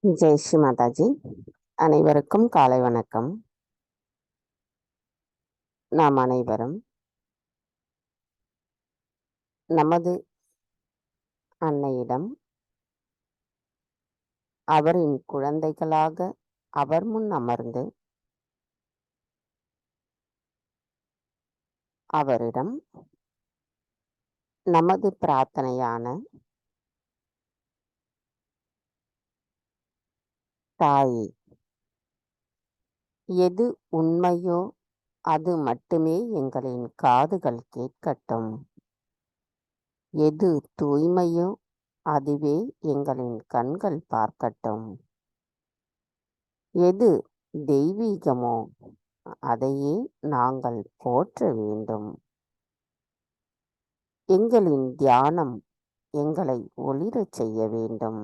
ஜெய் ஸ்ரீ மாதாஜி. அனைவருக்கும் காலை வணக்கம். நாம் அனைவரும் நமது அன்னையிடம் அவரின் குழந்தைகளாக அவர் முன் அமர்ந்து அவரிடம் நமது பிரார்த்தனையான தாயே, எது உண்மையோ அது மட்டுமே எங்களின் காதுகள் கேட்கட்டும், எது தூய்மையோ அதுவே எங்களின் கண்கள் பார்க்கட்டும், எது தெய்வீகமோ அதையே நாங்கள் போற்ற வேண்டும். எங்களின் தியானம் எங்களை ஒளிரச் செய்ய வேண்டும்.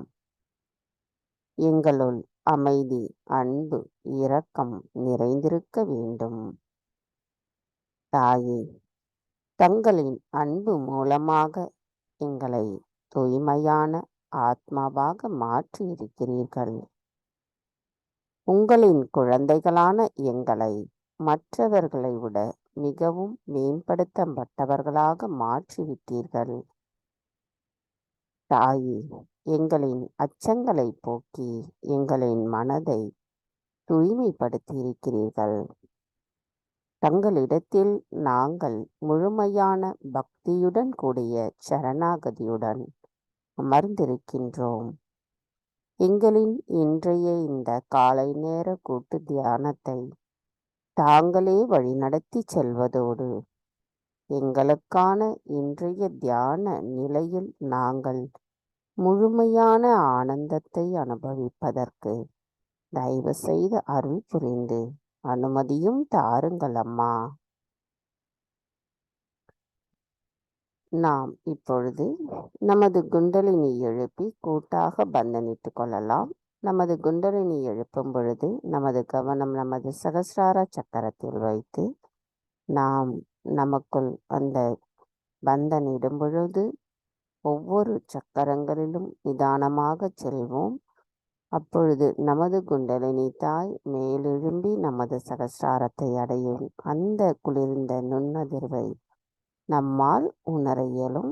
எங்களுள் அமைதி, அன்பு, இரக்கம் நிறைந்திருக்க வேண்டும். தாயே, தங்களின் அன்பு மூலமாக எங்களை தூய்மையான ஆத்மாவாக மாற்றியிருக்கிறீர்கள். உங்களின் குழந்தைகளான எங்களை மற்றவர்களை விட மிகவும் மேம்படுத்தப்பட்டவர்களாக மாற்றிவிட்டீர்கள். தாயே, எங்களின் அச்சங்களை போக்கி எங்களின் மனதை தூய்மைப்படுத்தியிருக்கிறீர்கள். தங்களிடத்தில் நாங்கள் முழுமையான பக்தியுடன் கூடிய சரணாகதியுடன் அமர்ந்திருக்கின்றோம். எங்களின் இன்றைய இந்த காலை நேர கூட்டு தியானத்தை தாங்களே வழிநடத்தி செல்வதோடு எங்களுக்கான இன்றைய தியான நிலையில் நாங்கள் முழுமையான ஆனந்தத்தை அனுபவிப்பதற்கு தயவு செய்து அருள் புரிந்து அனுமதியும் தாருங்கள் அம்மா. நாம் இப்பொழுது நமது குண்டலினி எழுப்பி கூட்டாக பந்தனிட்டு கொள்ளலாம். நமது குண்டலினி எழுப்பும் பொழுது நமது கவனம் நமது சகஸ்ரார சக்கரத்தில் வைத்து நாம் நமக்குள் அந்த பந்தனிடும் பொழுது ஒவ்வொரு சக்கரங்களிலும் நிதானமாக செல்வோம். அப்பொழுது நமது குண்டலினி தாய் மேலெழும்பி நமது சகஸ்ராரத்தை அடையும் அந்த குளிர்ந்த நுண்ணதிர்வை நம்மால் உணர இயலும்.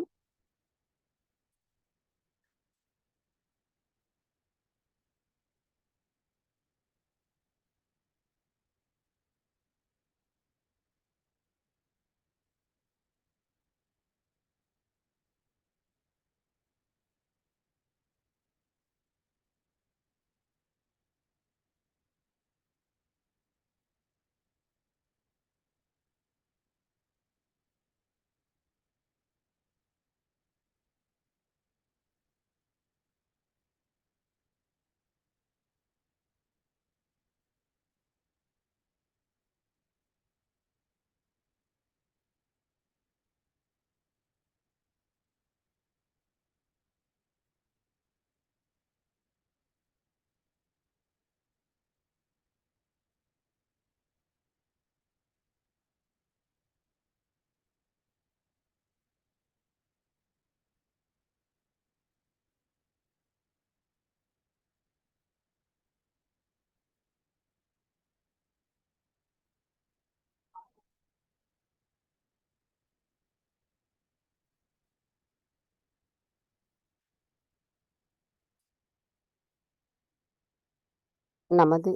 நமது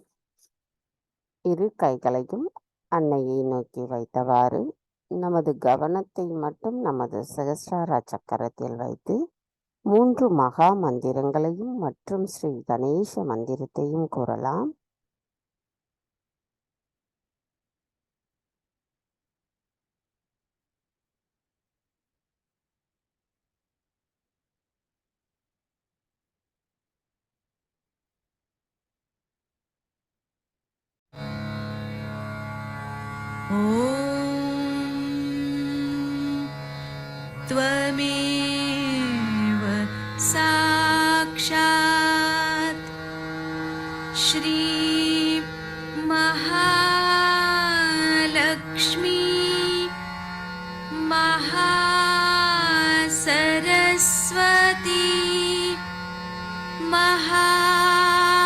இரு கைகளையும் அன்னையை நோக்கி வைத்தவாறு நமது கவனத்தை மட்டும் நமது சகஸ்ரார சக்கரத்தில் வைத்து 3 மகா மந்திரங்களையும் மற்றும் ஸ்ரீ கணேச மந்திரத்தையும் கூறலாம். त्वमेव साक्षात् श्री महालक्ष्मी महासरस्वती महामाया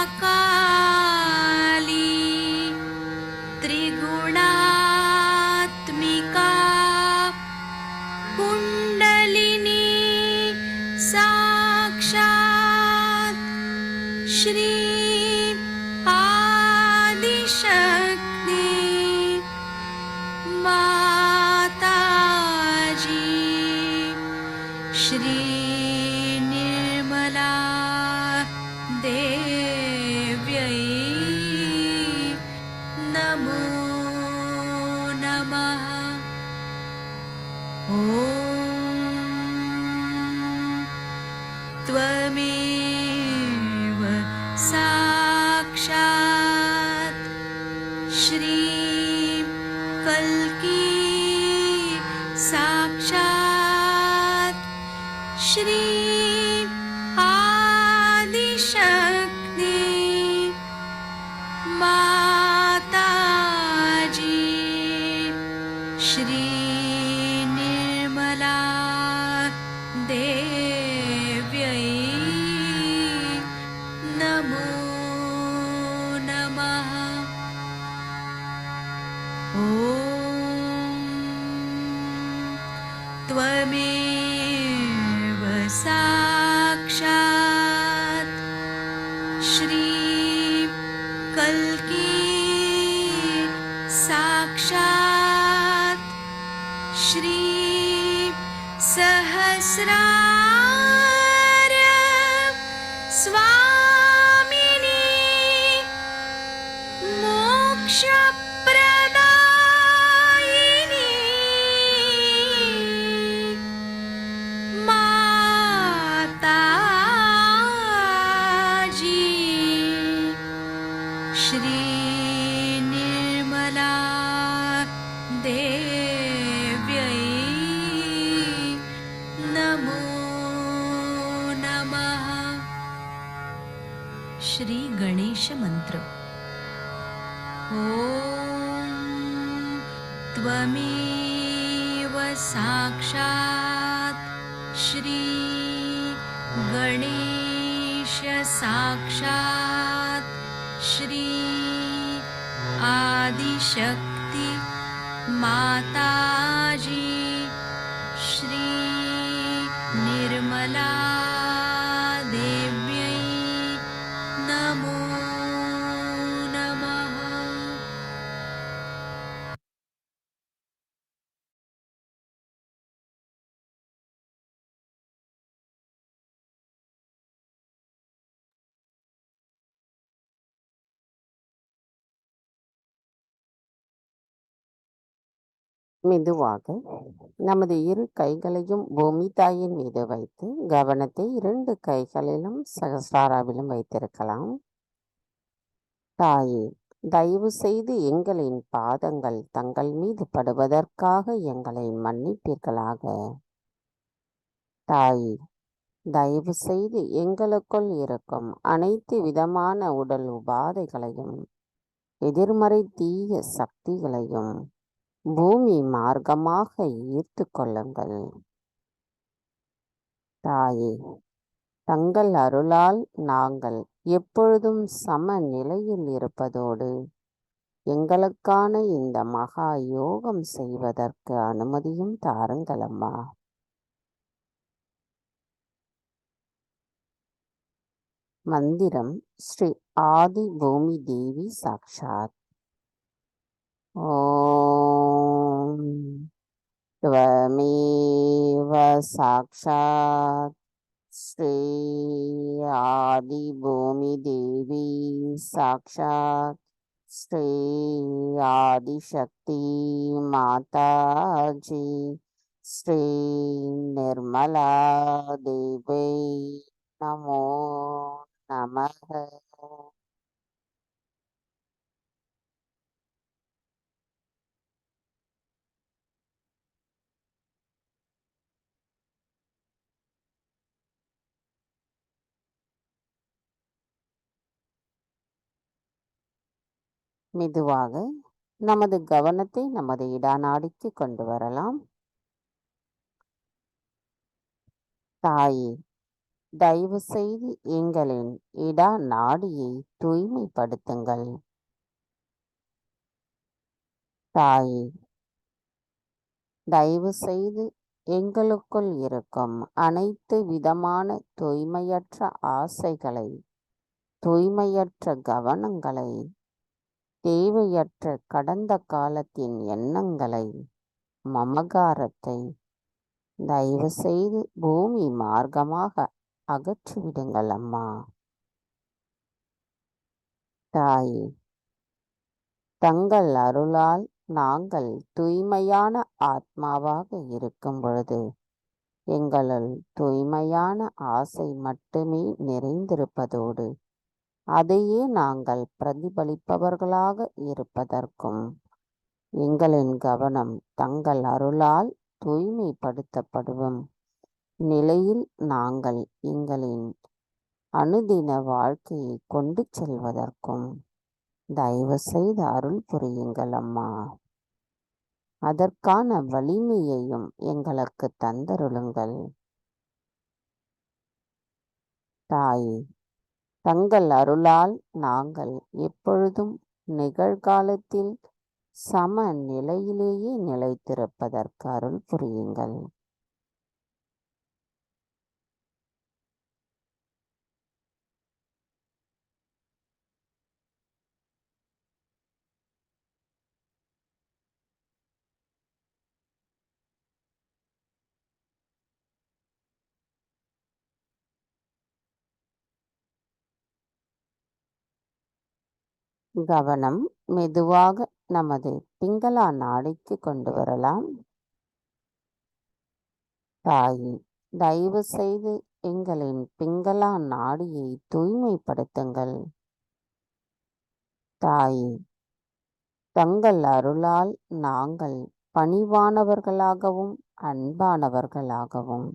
श्री निर्मला देव्यै नमो नमः। ॐ त्वमेव साक्षात् श्री कल्की साक्षात् श्री आदिशक्ति माताजी श्री निर्मला देव्यै नमो नमः। ॐ त्वमेव साक्षात् श्री कल्की साक्षात् श्री सहस्रार स्वामिनी मोक्षप्रदायिनी माताजी श्री निर्मला देव्यै नमो नमः। श्री गणेश मंत्र। ॐ त्वमेव साक्षात् श्री गणेश साक्षात् श्री आदिशक्ति माताजी श्री निर्मला देव्यै नमो नमः। மெதுவாக நமது இரு கைகளையும் பூமி தாயின் மீது வைத்து கவனத்தை 2 கைகளிலும் சகஸ்ராராவிலும் வைத்திருக்கலாம். தாயே, தயவு செய்து எங்களின் பாதங்கள் தங்கள் மீது படுவதற்காக எங்களை மன்னிப்பீர்களாக. தாயே, தயவு செய்து எங்களுக்குள் இருக்கும் அனைத்து விதமான உடல் உபாதைகளையும் எதிர்மறை தீய சக்திகளையும் பூமி மார்க்கமாக ஈர்த்து கொள்ளுங்கள். தாயே, தங்கள் அருளால் நாங்கள் எப்பொழுதும் சம நிலையில் இருப்பதோடு எங்களுக்கான இந்த மகா யோகம் செய்வதற்கு அனுமதியும் தாருங்களம்மா. மந்திரம் ஸ்ரீ ஆதி பூமி தேவி சாக்ஷாத். ஓம் त्वमेव साक्षात् श्री आदिभूमिदेवी साक्षात् श्री आदिशक्ति माताजी श्री निर्मला देवी नमो नमः. மெதுவாக நமது கவனத்தை நமது இடநாடிக்கு கொண்டு வரலாம். தாயே, தயவு செய்து எங்களின் இடநாடியை தூய்மைப்படுத்துங்கள். தாயே, தயவு செய்து எங்களுக்குள் இருக்கும் அனைத்து விதமான தூய்மையற்ற ஆசைகளை, தூய்மையற்ற கவனங்களை, தேவையற்ற கடந்த காலத்தின் எண்ணங்களை, மமகாரத்தை தயவு செய்து பூமி மார்க்கமாக அகற்றிவிடுங்கள் அம்மா. தாயே, தங்கள் அருளால் நாங்கள் தூய்மையான ஆத்மாவாக இருக்கும் பொழுது எங்களுள் தூய்மையான ஆசை மட்டுமே நிறைந்திருப்பதோடு அதையே நாங்கள் பிரதிபலிப்பவர்களாக இருப்பதற்கும் எங்களின் கவனம் தங்கள் அருளால் தூய்மைப்படுத்தப்படும் நிலையில் நாங்கள் எங்களின் அனுதின வாழ்க்கையை கொண்டு செல்வதற்கும் தயவு செய்து அருள் புரியுங்கள் அம்மா. அதற்கான வலிமையையும் எங்களுக்கு தந்தருளுங்கள். தாயே, தங்கள் அருளால் நாங்கள் எப்பொழுதும் நிகழ்காலத்தில் சம நிலையிலேயே நிலைத்திருப்பதற்கு அருள் புரியுங்கள். கவனம் மெதுவாக நமது பிங்களா நாடிக்கு கொண்டு வரலாம். தாயே, தயவு செய்து எங்களின் பிங்களா நாடியை தூய்மைப்படுத்துங்கள். தாயே, தங்கள் அருளால் நாங்கள் பணிவானவர்களாகவும் அன்பானவர்களாகவும்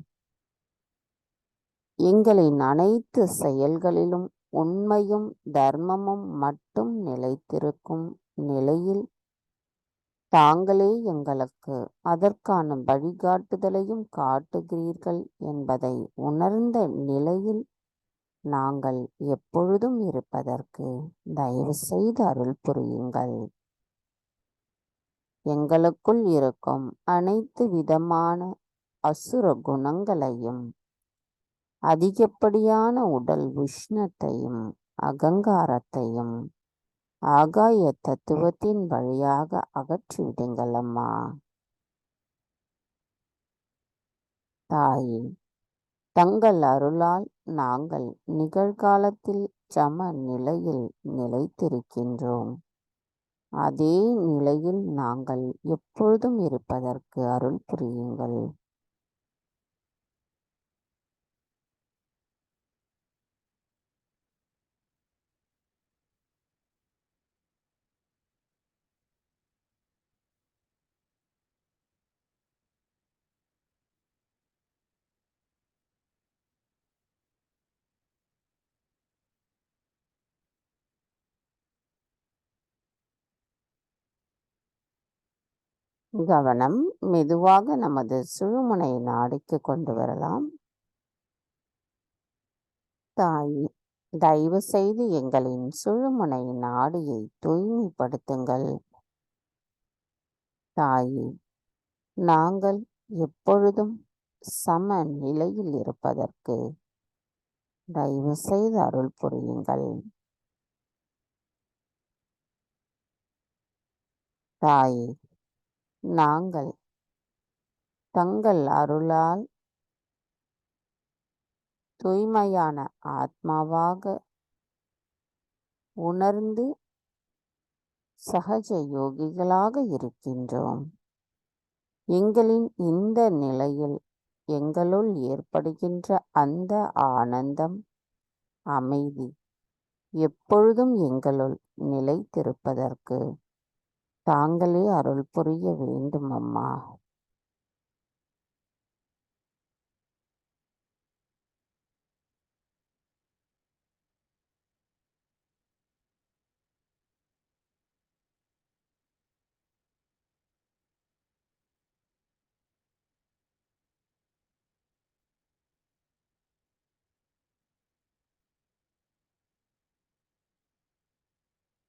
எங்களின் அனைத்து செயல்களிலும் உண்மையும் தர்மமும் மட்டும் நிலைத்திருக்கும் நிலையில் தாங்களே எங்களுக்கு அதற்கான வழிகாட்டுதலையும் காட்டுகிறீர்கள் என்பதை உணர்ந்த நிலையில் நாங்கள் எப்பொழுதும் இருப்பதற்கு தயவு செய்து அருள் புரியுங்கள். எங்களுக்குள் இருக்கும் அனைத்து விதமான அசுர குணங்களையும் அதிகப்படியான உடல் உஷ்ணத்தையும் அகங்காரத்தையும் ஆகாய தத்துவத்தின் வழியாக அகற்றிவிடுங்கள் அம்மா. தாயே, தங்கள் அருளால் நாங்கள் நிகழ்காலத்தில் சம நிலையில் நிலைத்திருக்கின்றோம். அதே நிலையில் நாங்கள் எப்பொழுதும் இருப்பதற்கு அருள் புரியுங்கள். கவனம் மெதுவாக நமது சுழுமுனை நாடிக்கு கொண்டு வரலாம். தாயே, தயவு செய்து எங்களின் சுழுமுனை நாடியை தூய்மைப்படுத்துங்கள். தாயே, நாங்கள் எப்பொழுதும் சம நிலையில் இருப்பதற்கு தயவு செய்து அருள் புரியுங்கள். தாயே, நாங்கள் தங்கள் அருளால் தூய்மையான ஆத்மாவாக உணர்ந்து சஹஜ யோகிகளாக இருக்கின்றோம். எங்களின் இந்த நிலையில் எங்களுள் ஏற்படுகின்ற அந்த ஆனந்தம், அமைதி எப்பொழுதும் எங்களுள் நிலைத்திருப்பதற்கு தாங்களே அருள் புரிய வேண்டும் அம்மா.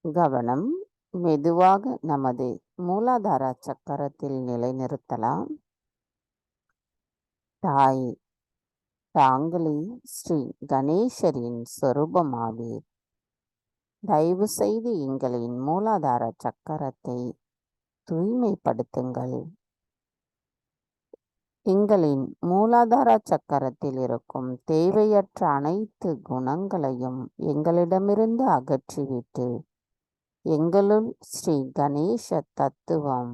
கவனம் மெதுவாக நமது மூலாதார சக்கரத்தில் நிலைநிறுத்தலாம். தாயே, தாங்களே ஸ்ரீ கணேசரின் சொரூபமாவீர். தயவு செய்து எங்களின் மூலாதார சக்கரத்தை தூய்மைப்படுத்துங்கள். எங்களின் மூலாதார சக்கரத்தில் இருக்கும் தேவையற்ற அனைத்து குணங்களையும் எங்களிடமிருந்து அகற்றிவிட்டு எங்களுள் ஸ்ரீ கணேச தத்துவம்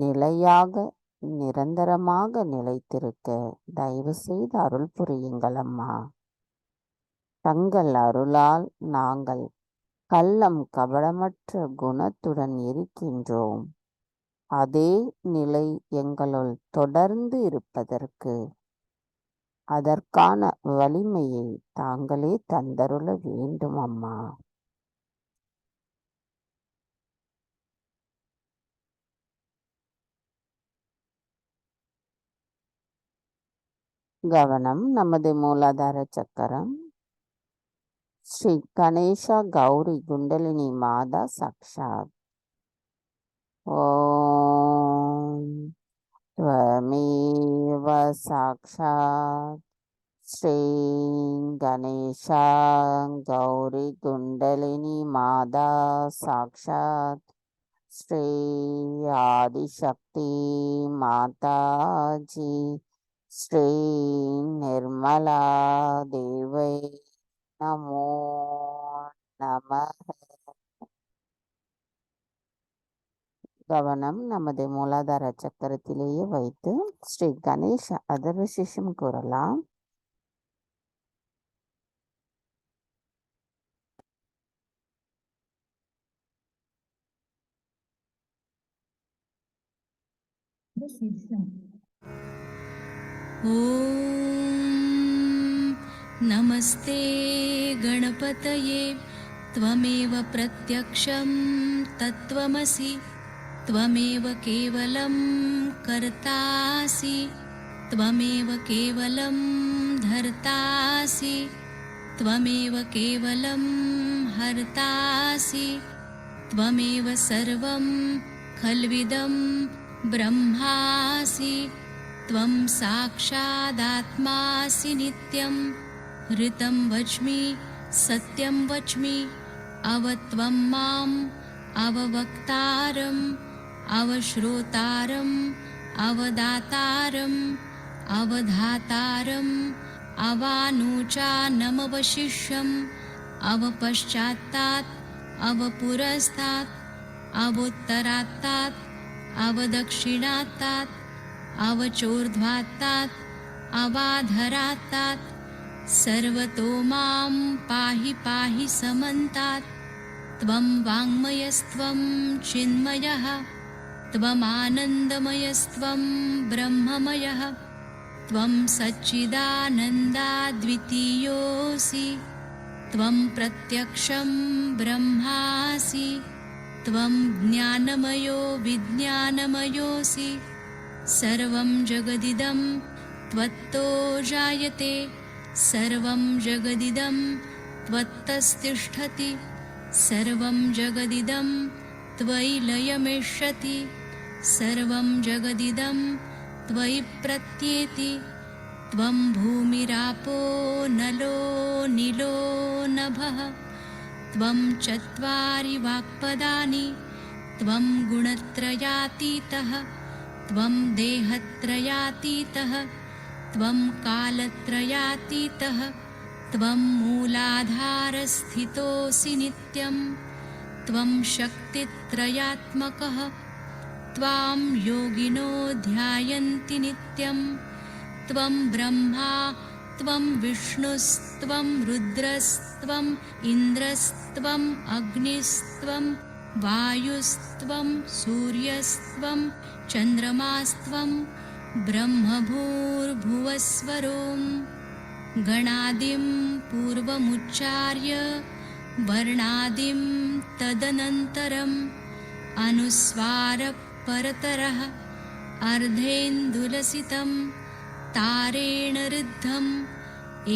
நிலையாக நிரந்தரமாக நிலைத்திருக்க தயவு செய்து அருள் புரியுங்கள் அம்மா. தங்கள் அருளால் நாங்கள் கள்ளம் கபடமற்ற குணத்துடன் இருக்கின்றோம். அதே நிலை எங்களுள் தொடர்ந்து இருப்பதற்கு அதற்கான வலிமையை தாங்களே தந்தருள வேண்டும் அம்மா. கவனம் நமது மூலாதார சக்கரம். ஸ்ரீ கணேசா கௌரி குண்டலினி மாதா சாக்ஷாத். ஓம் त्वमेव साक्षात् श्री गणेशा गौरी कुंडलिनी माता साक्षात् श्री आदिशक्ति माता जी श्री निर्मला देवी नमो नमः. கவனம் நமது மூலாதார சக்கரத்திலேயே வைத்து ஸ்ரீ கணேச அதர்வசிஷம் கூறலாம். ॐ नमस्ते गणपतये त्वमेव प्रत्यक्षं तत्त्वमसि त्वमेव केवलं कर्तासि त्वमेव केवलं धर्तासि त्वमेव केवलं हर्तासि त्वमेव सर्वं खल्विदं ब्रह्मासि त्वं साक्षादात्मासि नित्यं ऋतं वच्मि सत्यं वच्मि अवत्वं माम् अववक्तारम् अवश्रोतारम् अवदातारम् अवधातारम् अवानूचानमवशिष्यम् अवपश्चात्तात् अवपुरस्तात् अवोत्तरात्तात् अवदक्षिणात्तात् अवचोर्ध्वात्तात् अवाधरात्तात् सर्वतो मां पाहि पाहि समन्तात् त्वं वाङ्मयस्त्वं चिन्मयः त्वमानन्दमयस्त्वं ब्रह्ममयः त्वं सच्चिदानन्दाद्वितीयोऽसि त्वं प्रत्यक्षं ब्रह्मासि त्वं ज्ञानमयो विज्ञानमयोऽसि सर्वं जगदिदं त्वत्तो जायते सर्वं जगदिदं त्वत्तस्तिष्ठति सर्वं जगदिदं त्वयि लयमेष्यति सर्वं जगदिदं त्वयि प्रत्येति त्वं भूमिरापो नलो नीलो नभः त्वं चत्वारि वाक्पदानि त्वं गुणत्रयातीतः त्वं देहत्रयातीतः त्वं कालत्रयातीतः त्वं मूलाधारस्थितोऽसि नित्यं त्वं शक्तित्रयात्मकः त्वां योगिनो ध्यायन्ति नित्यं त्वं ब्रह्मा त्वं विष्णुस्त्वं रुद्रस्त्वम् इन्द्रस्त्वम् अग्निस्त्वं वायुस्त्वं सूर्यस्त्वं चन्द्रमास्त्वं ब्रह्मभूर्भुवस्वरों गणादिं पूर्वमुच्चार्य वर्णादिं तदनन्तरम् अनुस्वारपरतरः अर्धेन्दुलसितं तारेण ऋद्धम्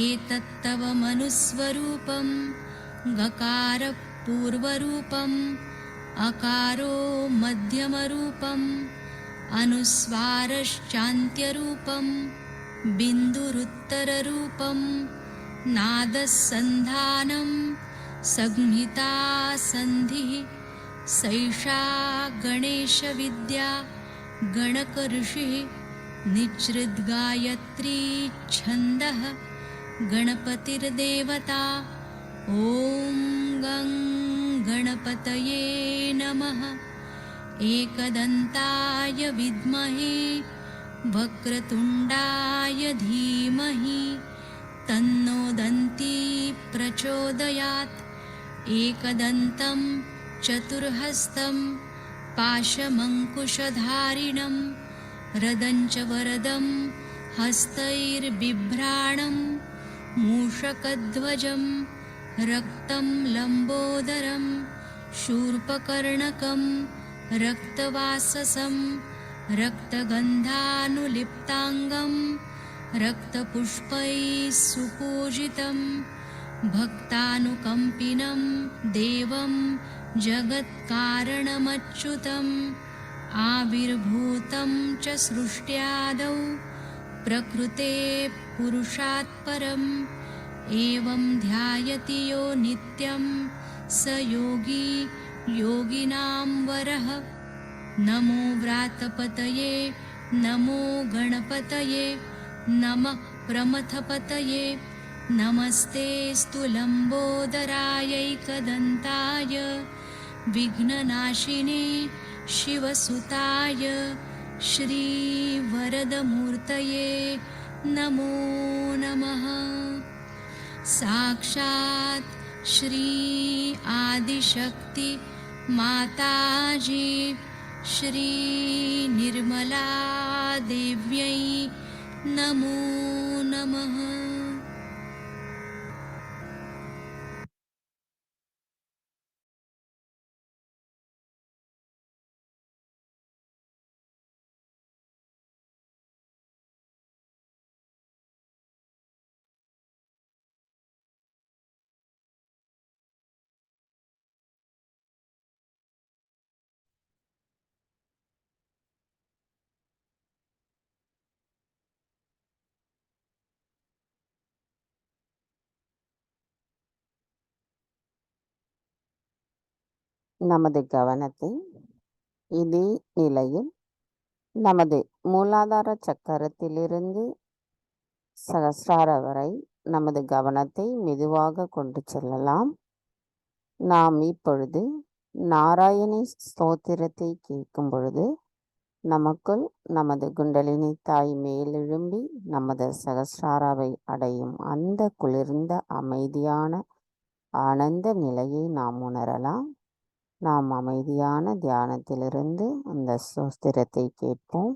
एतत्तव मनुस्वरूपं गकारपूर्वरूपम् अकारो मध्यमरूपम् अनुस्वारश्चान्त्यरूपं बिन्दुरुत्तररूपं नादसन्धानं संहिता सन्धिः सैषा गणेशविद्या गणकऋषिः निच्ऋद्गायत्री छन्दः गणपतिर्देवता। ॐ गं गणपतये नमः। एकदन्ताय विद्महे वक्रतुण्डाय धीमहि तन्नो दन्ती प्रचोदयात्। एकदन्तं चतुर्हस्तं पाशमङ्कुशधारिणं रदञ्च वरदं हस्तैर्बिभ्राणं मूषकध्वजं रक्तं लम्बोदरं शूर्पकर्णकं रक्तवाससं रक्तगन्धानुलिप्ताङ्गं रक्तपुष्पैः सुपूजितं भक्तानुकम्पिनं देवं जगत्कारणमच्युतम् आविर्भूतं च सृष्ट्यादौ प्रकृते पुरुषात् परम् एवं ध्यायति यो नित्यं स योगी योगिनां वरः। नमो व्रातपतये नमो गणपतये नमः प्रमथपतये नमस्तेऽस्तु लम्बोदरायैकदन्ताय विघ्ननाशिने शिवसुताय श्रीवरदमूर्तये नमो नमः। साक्षात् श्री आदिशक्ति माताजी श्री निर्मला देव्यै नमो नमः। நமது கவனத்தை இதே நிலையில் நமது மூலாதார சக்கரத்திலிருந்து சகஸ்ரார வரை நமது கவனத்தை மெதுவாக கொண்டு செல்லலாம். நாம் இப்பொழுது நாராயணி ஸ்தோத்திரத்தை கேட்கும் பொழுது நமக்குள் நமது குண்டலினி தாய் மேலெழும்பி நமது சகஸ்ராராவை அடையும் அந்த குளிர்ந்த அமைதியான ஆனந்த நிலையை நாம் உணரலாம். நாம் அமைதியான தியானத்திலிருந்து அந்த ஸ்தோத்திரத்தை கேட்போம்.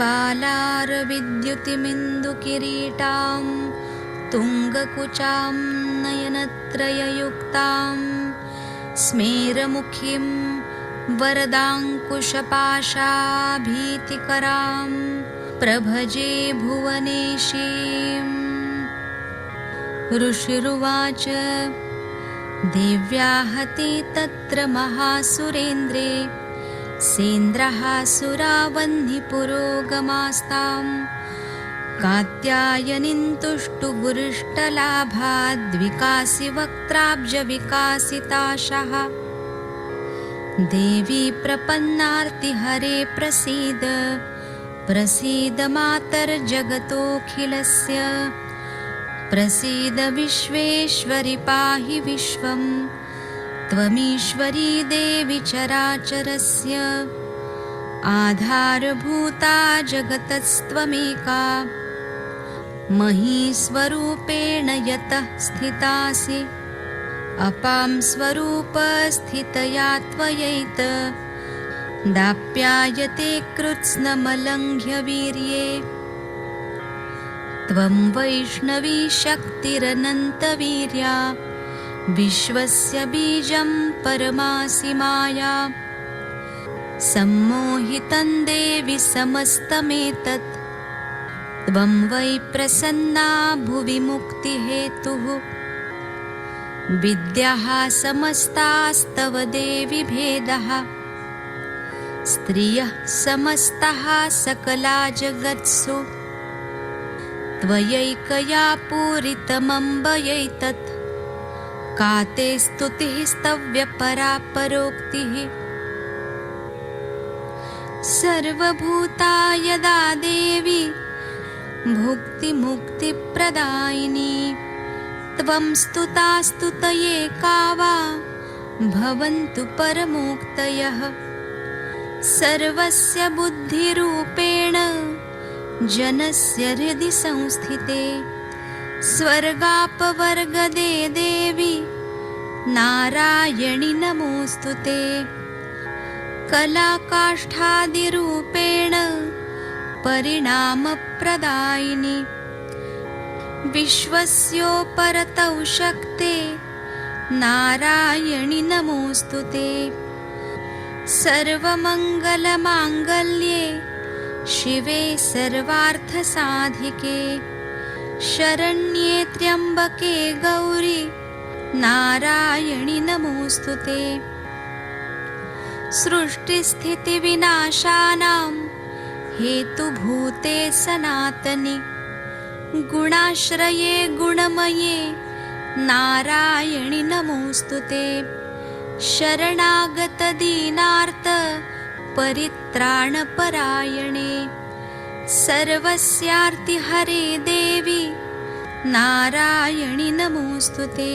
बालारविद्युतिमिन्दुकिरीटां तुङ्गकुचां नयनत्रययुक्तां स्मेरमुखीं वरदाङ्कुशपाशाभीतिकरां प्रभजे भुवनेशीम्। ऋषिरुवाच देव्याहति तत्र महासुरेन्द्रे सेन्द्रः सुरावह्निपुरोगमास्तां कात्यायनीं तुष्टुगुरिष्टलाभाद्विकासिवक्त्राब्जविकासिताशः। देवी प्रपन्नार्तिहरे प्रसीद प्रसीद मातर्जगतोऽखिलस्य प्रसीद विश्वेश्वरि पाहि विश्वं त्वमीश्वरी देवी चराचरस्य आधारभूता जगतस्त्वमेका महीस्वरूपेण यतः स्थितासि अपां स्वरूपस्थितया त्वयैत दाप्यायते कृत्स्नमलङ्घ्य वीर्ये त्वं वैष्णवी शक्तिरनन्तवीर्या विश्वस्य बीजं परमासि माया सम्मोहितं देवि समस्तमेतत् त्वं वै प्रसन्ना भुवि मुक्तिहेतुः विद्याः समस्तास्तव देवि भेदः स्त्रियः समस्तः सकला जगत्सु त्वयैकया पूरितमम्बयैतत् का ते स्तुतिः स्तव्यपरा परोक्तिः सर्वभूता यदा देवी भुक्तिमुक्तिप्रदायिनी त्वं स्तुता स्तुतये का वा भवन्तु परमोक्तयः सर्वस्य बुद्धिरूपेण जनस्य हृदि संस्थिते स्वर्गापवर्गदे देवी नारायणि नमोऽस्तुते कलाकाष्ठादिरूपेण परिणामप्रदायिनि विश्वस्योपरतौ शक्ते नारायणि नमोऽस्तुते सर्वमङ्गलमाङ्गल्ये शिवे सर्वार्थसाधिके शरण्ये त्र्यम्बके गौरी नारायणि नमोऽस्तुते सृष्टिस्थितिविनाशानां हेतुभूते सनातनि गुणाश्रये गुणमये नारायणि नमोऽस्तुते शरणागतदीनार्त परित्राणपरायणे सर्वस्यार्तिहरे देवी नारायणि नमोऽस्तुते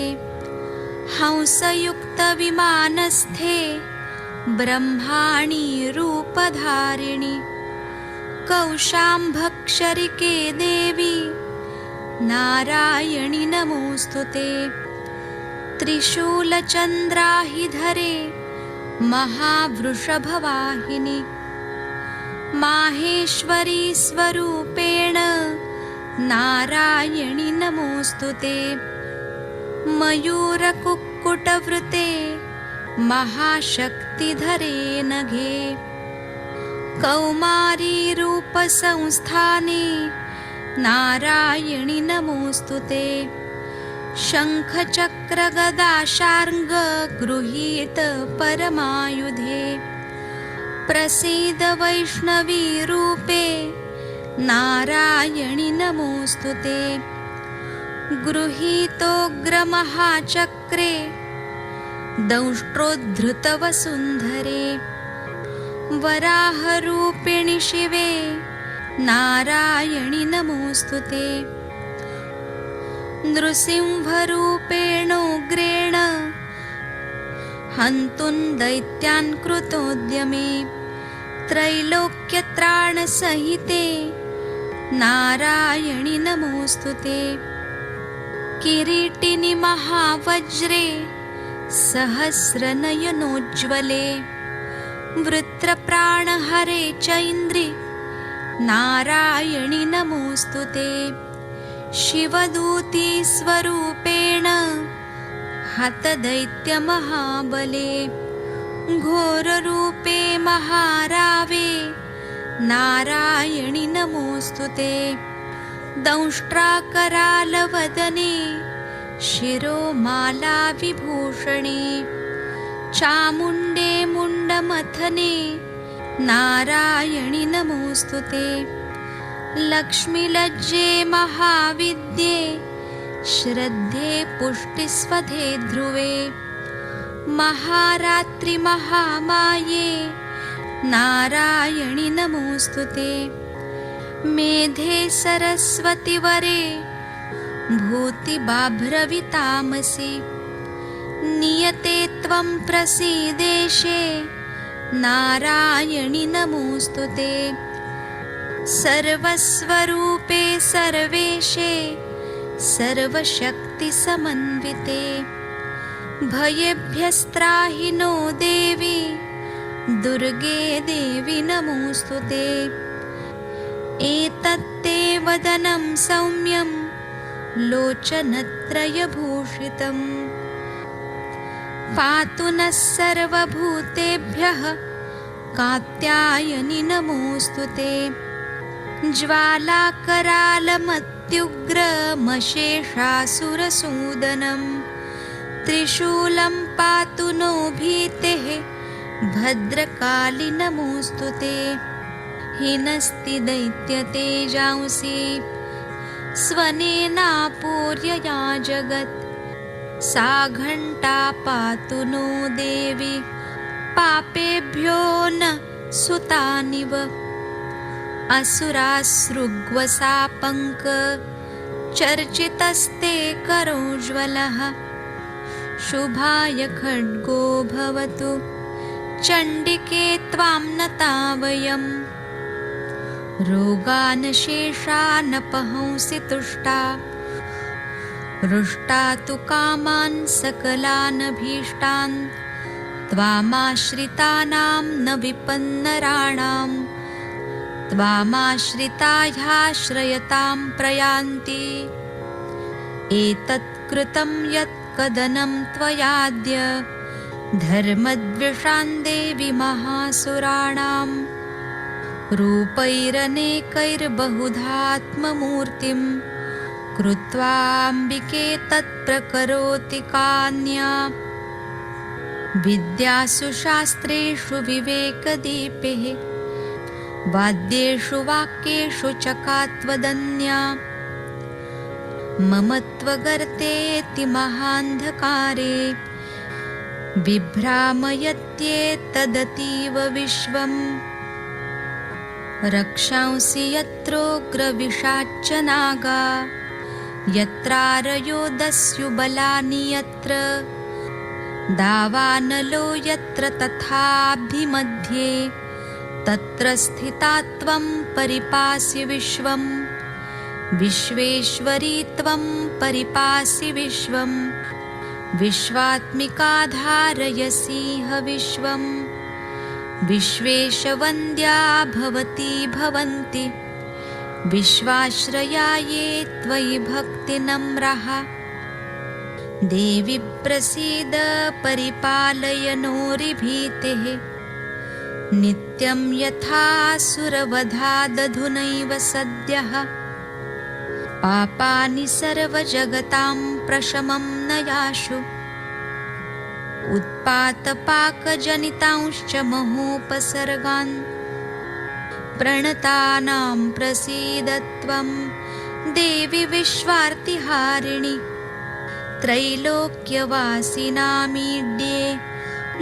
हंसयुक्तविमानस्थे ब्रह्माणि रूपधारिणि कौशाम्भक्षरिके देवी नारायणि नमोऽस्तुते त्रिशूलचन्द्राहिधरे महावृषभवाहिनि माहेश्वरी स्वरूपेण नारायणि नमोऽस्तुते मयूरकुक्कुटवृते महाशक्तिधरे नघे कौमारी रूपसंस्थाने नारायणि नमोऽस्तुते शङ्खचक्रगदाशार्ङ्ग गृहीत परमायुधे प्रसीद वैष्णवी रूपे नारायणि नमोऽस्तुते गृहीतोग्रमहाचक्रे दंष्ट्रोद्धृतवसुन्धरे वराहरूपिणि शिवे नारायणि नमोऽस्तुते नृसिंहरूपेणोग्रेण हन्तुं दैत्यान् कृतोद्यमे त्रैलोक्यत्राणसहिते नारायणि नमोऽस्तुते किरीटिनि महावज्रे सहस्रनयनोज्ज्वले वृत्रप्राणहरे चैन्द्रि नारायणि नमोऽस्तुते शिवदूती स्वरूपेण हतदैत्यमहाबले घोररूपे महारावे नारायणि नमोऽस्तुते दंष्ट्राकरालवदने शिरोमाला विभूषणे चामुण्डे मुण्डमथने नारायणि नमोऽस्तुते लक्ष्मीलज्जे महाविद्ये श्रद्धे पुष्टिस्वधे ध्रुवे महारात्रि महामाये नारायणि नमोऽस्तुते मेधे सरस्वतिवरे भूतिबाभ्रवितामसि नियते त्वं प्रसीदेशे नारायणि नमोऽस्तुते सर्वस्वरूपे सर्वेशे सर्वशक्तिसमन्विते भयेभ्यस्त्राहि नो देवी दुर्गे देवी नमोऽस्तुते एतत्ते वदनं सौम्यं लोचनत्रयभूषितं पातु नः सर्वभूतेभ्यः कात्यायनि नमोऽस्तुते ज्वालाकरालमत्युग्रमशेषासुरसूदनं त्रिशूलं पातु नो भीतेः भद्रकाली नमोऽस्तु ते। हिनस्ति दैत्यतेजांसि स्वनेनापूर्यया जगत्। सा घण्टा पातु नो देवी पापेभ्यो न सुतानिव। असुरासृग्वसापङ्क चर्चितस्ते करोज्ज्वलः। शुभाय खड्गो भवतु चण्डिके त्वां नता वयम्। रोगान् शेषानपहंसि तुष्टा रुष्टा तु कामान् सकलानभीष्टान्। त्वामाश्रितानां न विपन्नराणां त्वामाश्रितायाश्रयतां प्रयान्ति। एतत् कृतं यत् कदनं त्वयाद्य धर्मद्विषां देवि महासुराणां। रूपैरनेकैर्बहुधात्ममूर्तिं कृत्वाम्बिके तत्प्रकरोति कान्या। विद्यासु शास्त्रेषु विवेकदीपिः वाद्येषु वाक्येषु चकात्वदन्या। मम त्वगर्तेति महान्धकारे बिभ्रामयत्येतदतीव विश्वम्। रक्षांसि यत्रोग्रविषाच्च नागा यत्रारयो दस्युबलानि यत्र। दावानलो यत्र तथाभिमध्ये तत्र स्थिता त्वं परिपासि विश्वम्। विश्वेश्वरी त्वं परिपासि विश्वम्। विश्वात्मिका धारयसीह विश्वम्। विश्वेशवन्द्या भवती भवन्ति विश्वाश्रया ये त्वयि भक्तिनम्रः। देवि प्रसीद परिपालय नोरिभीतिः नित्यं यथासुरवधादधुनैव सद्यः। पापानि सर्वजगतां प्रशमं न याशु उत्पातपाकजनितांश्च महोपसर्गान्। प्रणतानां प्रसीद त्वं देवि विश्वार्तिहारिणि। त्रैलोक्यवासिनामीड्ये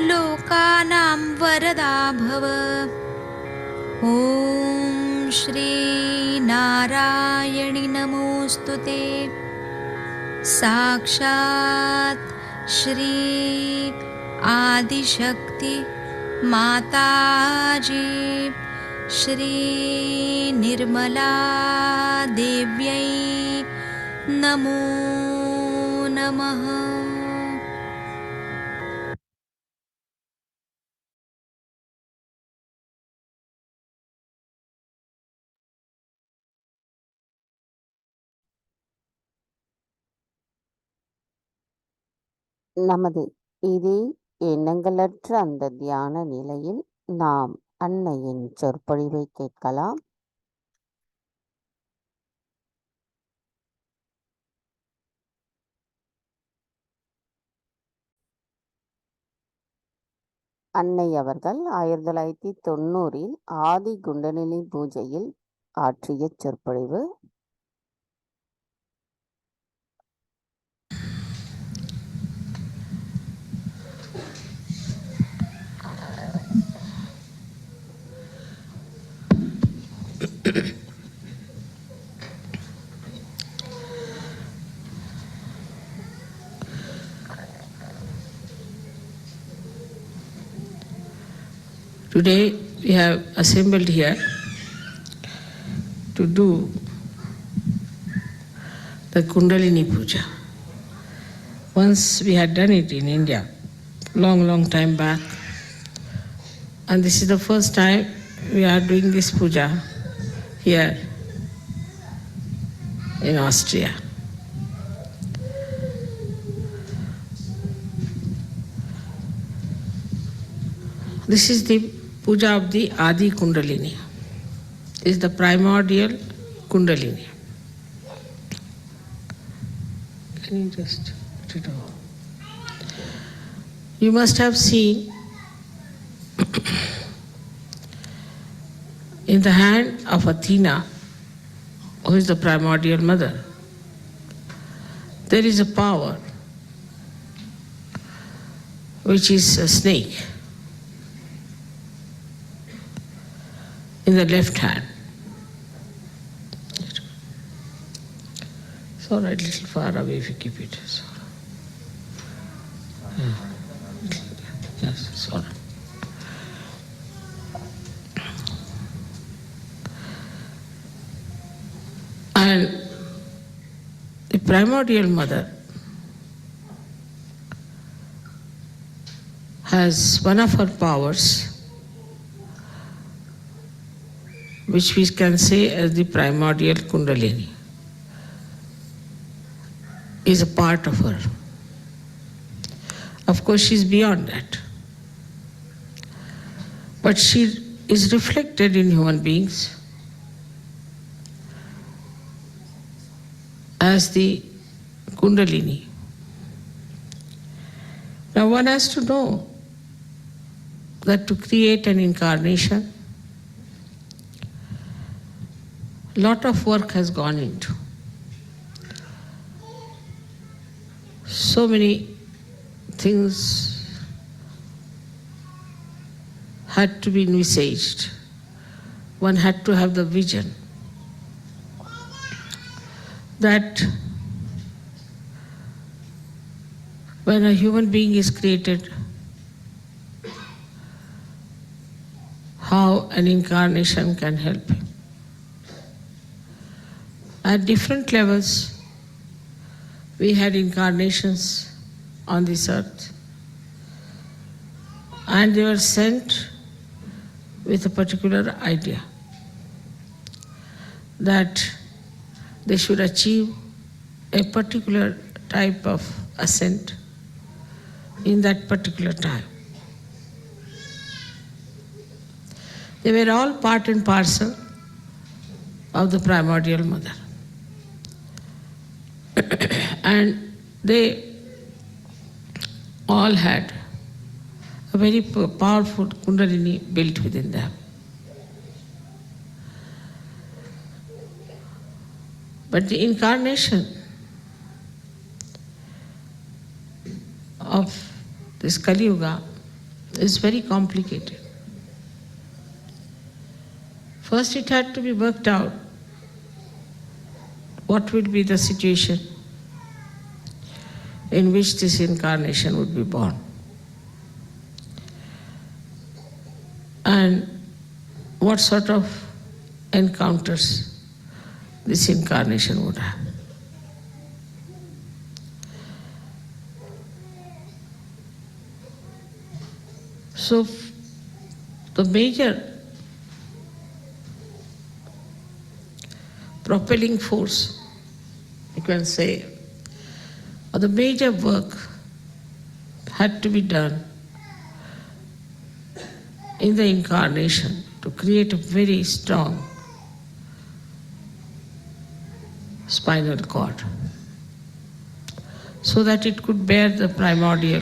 लोकानां वरदा भव। ॐ श्रीनारायणि नमोऽस्तु ते। साक्षात् श्री आदिशक्ति माताजी श्री निर्मला देव्यै नमो नमः। நமது இதே எண்ணங்களற்ற அந்த தியான நிலையில் நாம் அன்னையின் சொற்பொழிவை கேட்கலாம். அன்னை அவர்கள் 1990 ஆதி குண்டலினி பூஜையில் ஆற்றிய சொற்பொழிவு. Today we have assembled here to do the Kundalini Puja. Once we had done it in India, long time back, and this is the first time we are doing this puja here in Austria. This is the puja of the Adi Kundalini. Is the primordial Kundalini. Can you just put it on? You must have seen In the hand of Athena, who is the primordial mother, there is a power which is a snake in the left hand. It's all right, little far away if you keep it. Yes, it's all right. And the primordial mother has one of her powers, which we can say as the primordial Kundalini, is a part of her. Of course, she is beyond that. But she is reflected in human beings as the Kundalini. Now one has to know that to create an incarnation, a lot of work has gone into. So many things had to be envisaged. One had to have the vision that when a human being is created, how an incarnation can help him. At different levels, we had incarnations on this earth, and they were sent with a particular idea that they should achieve a particular type of ascent in that particular time. They were all part and parcel of the primordial mother. And they all had a very powerful Kundalini built within them. But the incarnation of this Kali Yuga is very complicated. First, it had to be worked out what would be the situation in which this incarnation would be born. And what sort of encounters this incarnation would have. So the major propelling force, you can say, or the major work had to be done in the incarnation to create a very strong spinal cord so that it could bear the primordial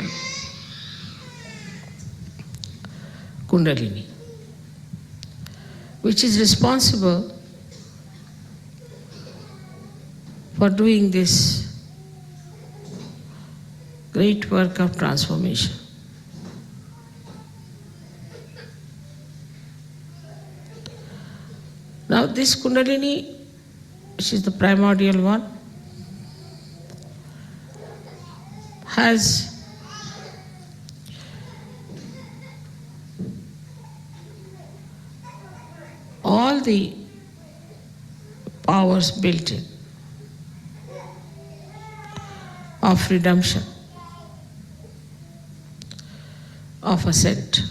Kundalini, which is responsible for doing this great work of transformation. Now this Kundalini, which is the primordial one, has all the powers built in of redemption, of ascent.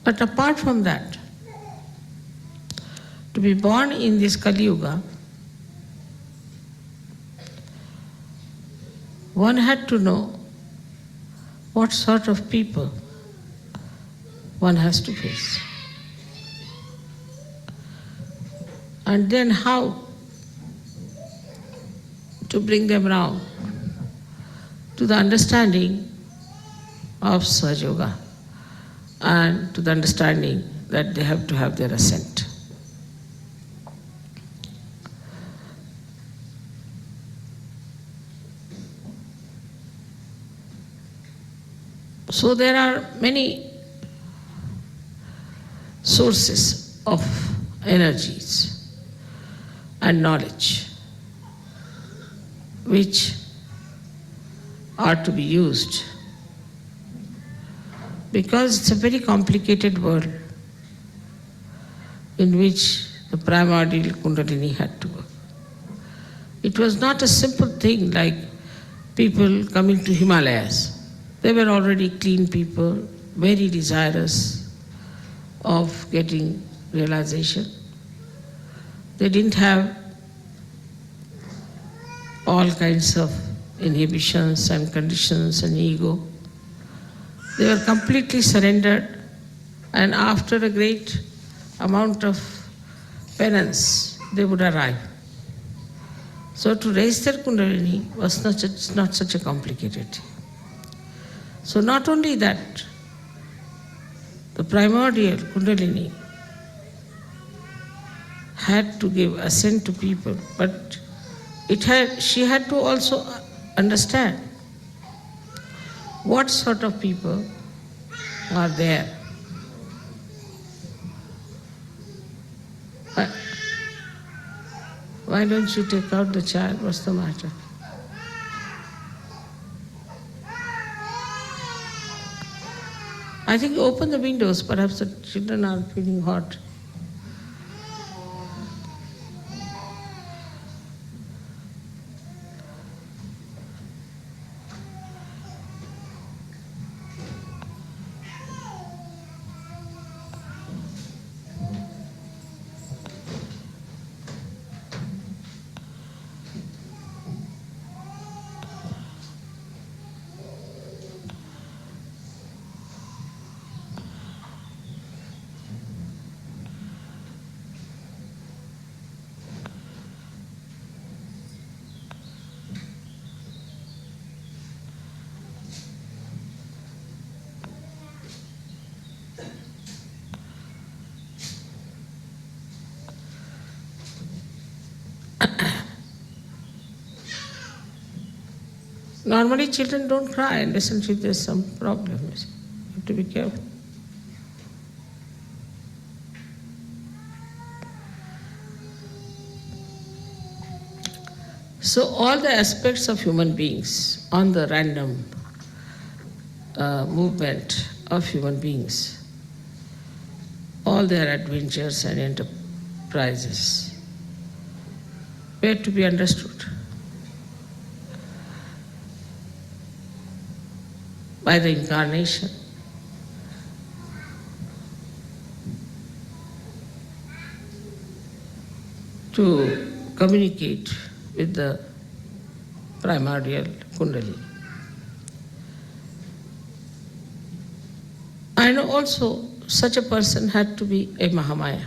But apart from that, to be born in this Kali Yuga, one had to know what sort of people one has to face. And then how to bring them round to the understanding of Sahaj Yoga and to the understanding that they have to have their ascent. So there are many sources of energies and knowledge which are to be used, because it's a very complicated world in which the primordial Kundalini had to work. It was not a simple thing like people coming to Himalayas. They were already clean people, very desirous of getting realization. They didn't have all kinds of inhibitions and conditions and ego. They were completely surrendered, and after a great amount of penance, they would arrive. So to raise their Kundalini was not such a complicated thing. So not only that, the primordial Kundalini had to give ascent to people, but she had to also understand what sort of people are there. Why don't you take out the child? What's the matter? I think open the windows, perhaps the children are feeling hot. Normally children don't cry unless there's some problem. You have to be careful. So all the aspects of human beings, on the random movement of human beings, all their adventures and enterprises were to be understood by the incarnation. To communicate with the primordial Kundalini. And also such a person had to be a Mahamaya,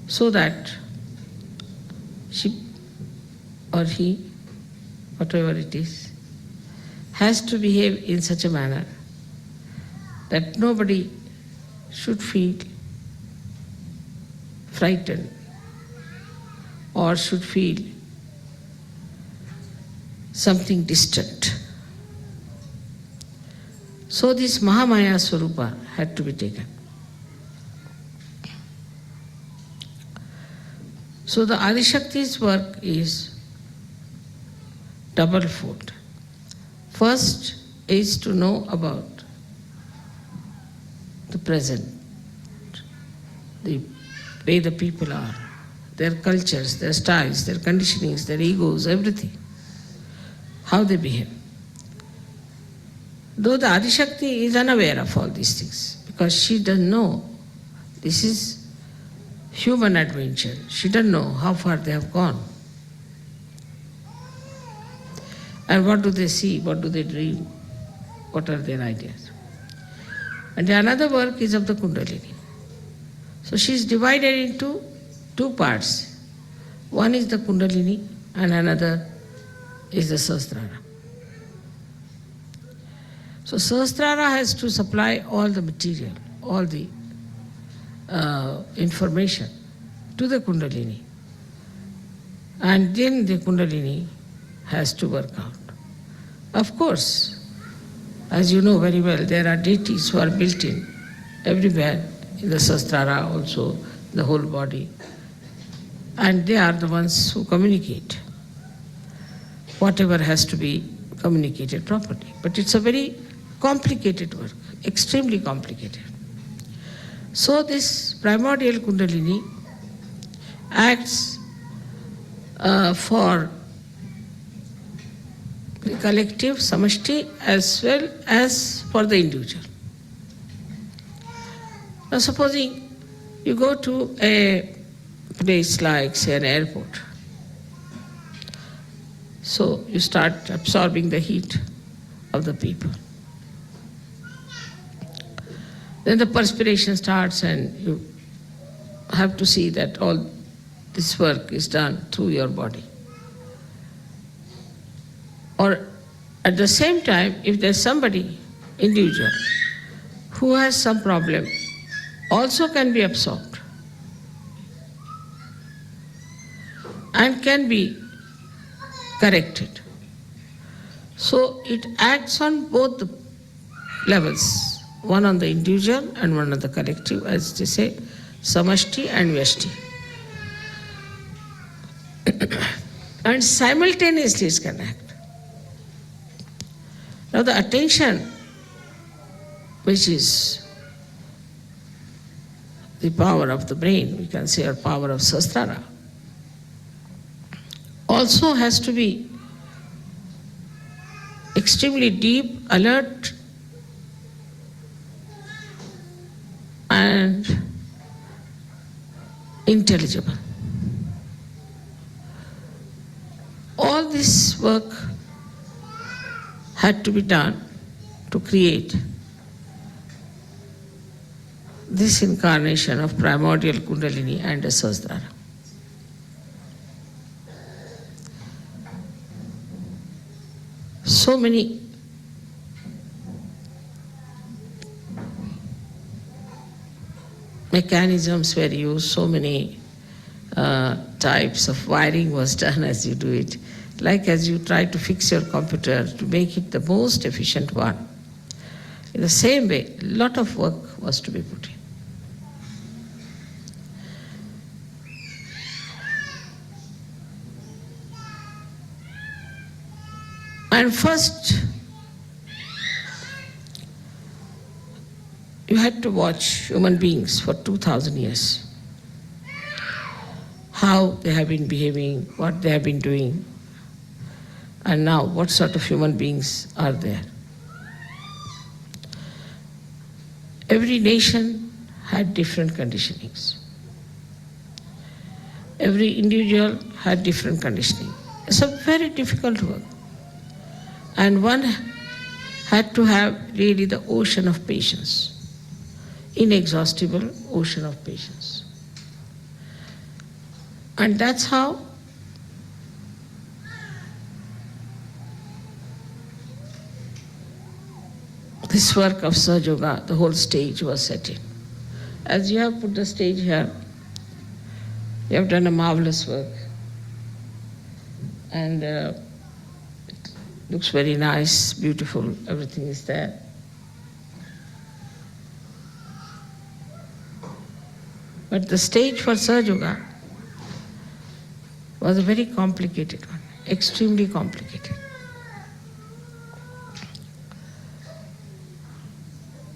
so that she or he, whatever it is, has to behave in such a manner that nobody should feel frightened or should feel something distant. So this Mahamaya Swarupa had to be taken. So the Adishakti's work is double-fold. First is to know about the present, the way the people are, their cultures, their styles, their conditionings, their egos, everything, how they behave. Though the Adishakti is unaware of all these things, because she doesn't know this is human adventure. She doesn't know how far they have gone. And what do they see? What do they dream? What are their ideas? And the another work is of the Kundalini. So she is divided into two parts. One is the Kundalini and another is the Sahasrara. So Sahasrara has to supply all the material, all the information to the Kundalini. And then the Kundalini has to work out. Of course, as you know very well, there are deities who are built in everywhere, in the Sahasrara also, the whole body. And they are the ones who communicate whatever has to be communicated properly. But it's a very complicated work, extremely complicated. So this primordial Kundalini acts for the collective, samashti, as well as for the individual. Now supposing you go to a place like, say, an airport. So you start absorbing the heat of the people. Then the perspiration starts and you have to see that all this work is done through your body. Or at the same time, if there's somebody, individual, who has some problem, also can be absorbed and can be corrected. So it acts on both the levels, one on the individual and one on the collective, as they say, samashti and vyashti. And simultaneously it can act. Now the attention, which is the power of the brain, we can say, or power of Sahasrara, also has to be extremely deep, alert, and intelligible. All this work had to be done to create this incarnation of primordial Kundalini and a Sahasrara. So many mechanisms were used, so many types of wiring was done as you do it. Like as you try to fix your computer to make it the most efficient one. In the same way, a lot of work was to be put in. And first, you had to watch human beings for 2000 years. How they have been behaving, what they have been doing, and now what sort of human beings are there. Every nation had different conditionings. Every individual had different conditioning. It's a very difficult work. And one had to have really the ocean of patience, inexhaustible ocean of patience. And that's how this work of Sahajyoga, the whole stage was set in. As you have put the stage here, you have done a marvelous work. And it looks very nice, beautiful, everything is there. But the stage for Sahajyoga was a very complicated one, extremely complicated.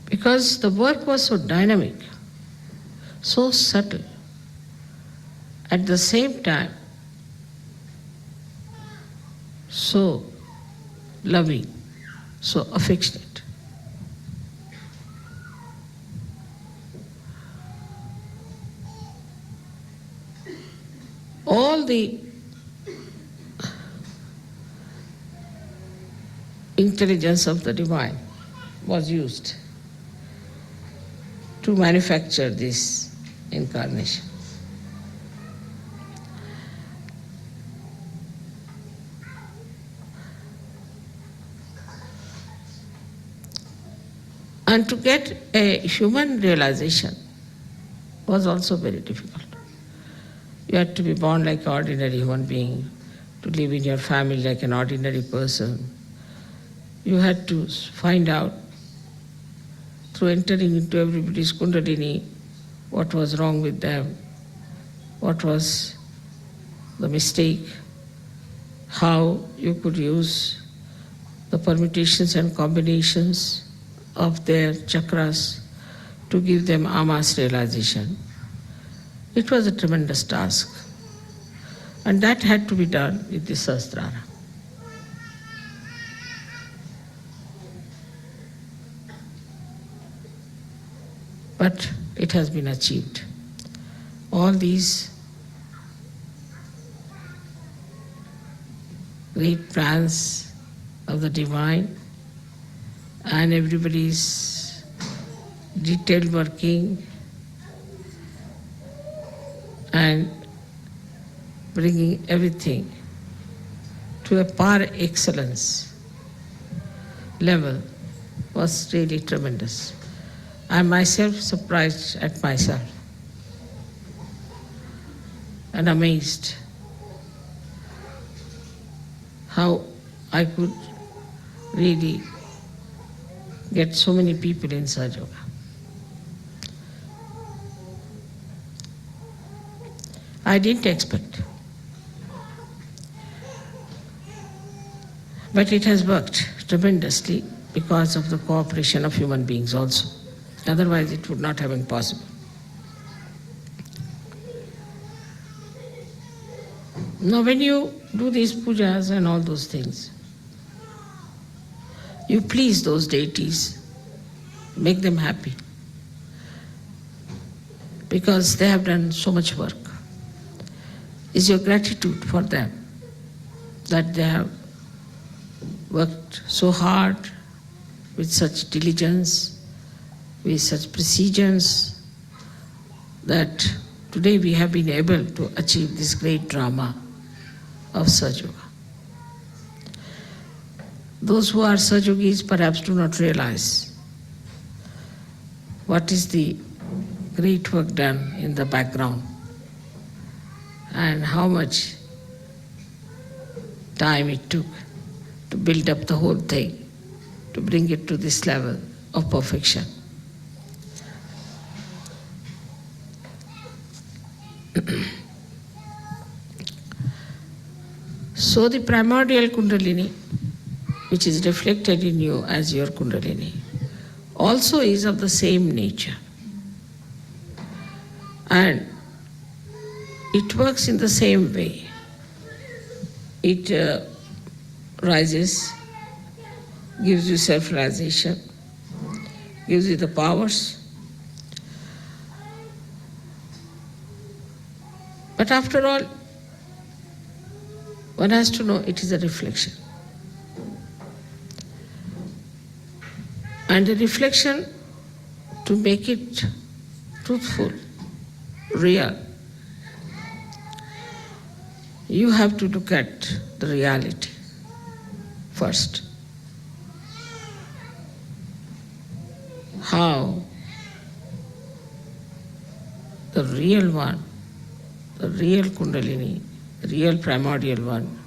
Because the work was so dynamic, so subtle, at the same time, so loving, so affectionate. All the intelligence of the divine was used to manufacture this incarnation. And to get a human realization was also very difficult. You had to be born like an ordinary human being, to live in your family like an ordinary person. You had to find out, through entering into everybody's Kundalini, what was wrong with them, what was the mistake, how you could use the permutations and combinations of their chakras to give them amas realization. It was a tremendous task. And that had to be done with the Sahasrara. But it has been achieved. All these great plans of the divine and everybody's detailed working and bringing everything to a par excellence level was really tremendous. I am myself surprised at myself and amazed how I could really get so many people in Sahajya. I didn't expect. But it has worked tremendously because of the cooperation of human beings also. Otherwise it would not have been possible. Now when you do these pujas and all those things, you please those deities, make them happy, because they have done so much work. Is your gratitude for them that they have worked so hard with such diligence, with such precisions, that today we have been able to achieve this great drama of Sahajya. Those who are Sahajogis perhaps do not realize what is the great work done in the background and how much time it took to build up the whole thing, to bring it to this level of perfection. So the primordial Kundalini, which is reflected in you as your Kundalini, also is of the same nature. And it works in the same way. It rises, gives you self-realization, gives you the powers. But after all, one has to know it is a reflection. And the reflection, to make it truthful, real, you have to look at the reality first. How the real one, the real Kundalini, the real primordial one,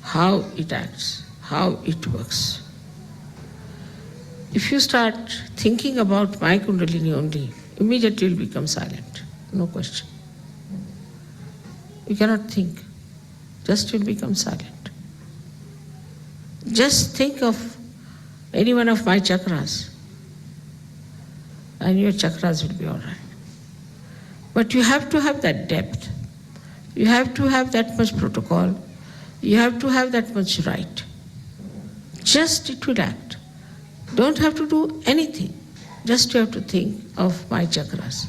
how it acts, how it works. If you start thinking about my Kundalini only, immediately you'll become silent, no question. You cannot think, just you'll become silent. Just think of any one of my chakras and your chakras will be all right. But you have to have that depth. You have to have that much protocol. You have to have that much right. Just it will act. Don't have to do anything. Just you have to think of my chakras.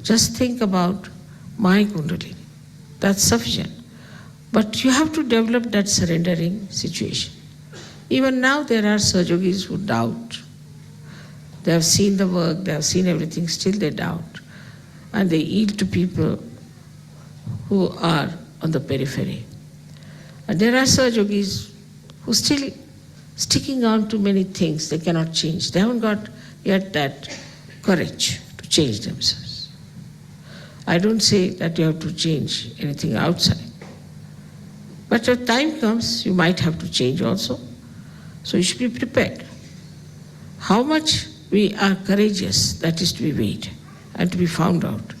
Just think about my Kundalini. That's sufficient. But you have to develop that surrendering situation. Even now there are Sahajogis who doubt. They have seen the work, they have seen everything, still they doubt. And they yield to people who are on the periphery. And there are Sahajogis who still sticking on to many things they cannot change. They haven't got yet that courage to change themselves. I don't say that you have to change anything outside. But when time comes, you might have to change also. So you should be prepared. How much we are courageous, that is to be weighed and to be found out.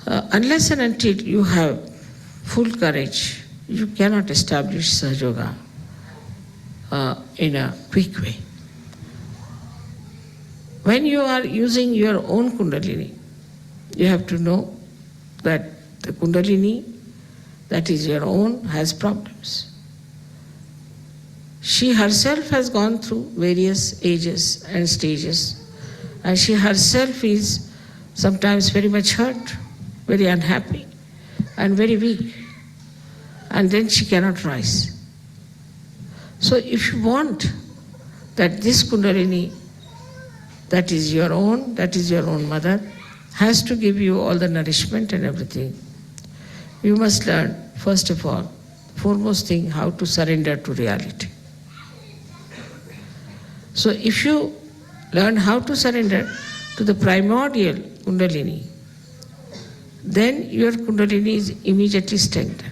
Unless and until you have full courage, you cannot establish Sahaja in a quick way. When you are using your own Kundalini, you have to know that the Kundalini that is your own has problems. She herself has gone through various ages and stages, and she herself is sometimes very much hurt, very unhappy, and very weak, and then she cannot rise. So if you want that this Kundalini that is your own mother, has to give you all the nourishment and everything, you must learn, first of all, foremost thing, how to surrender to reality. So if you learn how to surrender to the primordial Kundalini, then your Kundalini is immediately strengthened.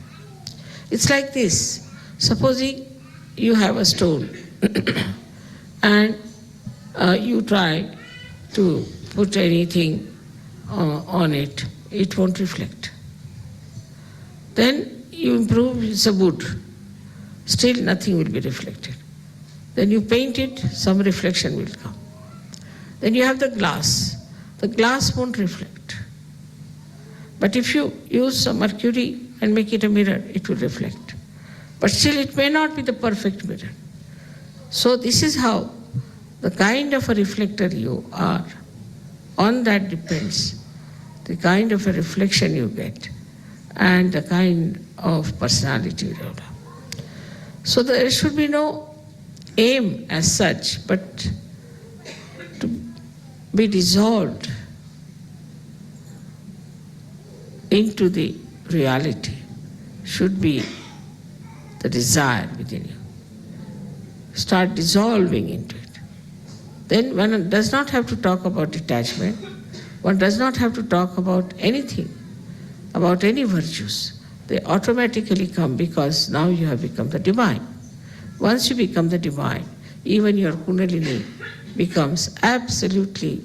It's like this. Supposing you have a stone and you try to put anything on it, it won't reflect. Then you improve, it's a wood, still nothing will be reflected. Then you paint it, some reflection will come. Then you have the glass won't reflect. But if you use some mercury and make it a mirror, it will reflect. But still it may not be the perfect mirror. So this is how the kind of a reflector you are, on that depends the kind of a reflection you get and the kind of personality you develop. So there should be no aim as such, but to be dissolved into the reality should be the desire within you. Start dissolving into it. Then one does not have to talk about detachment. One does not have to talk about anything, about any virtues. They automatically come because now you have become the divine. Once you become the divine, even your Kundalini becomes absolutely,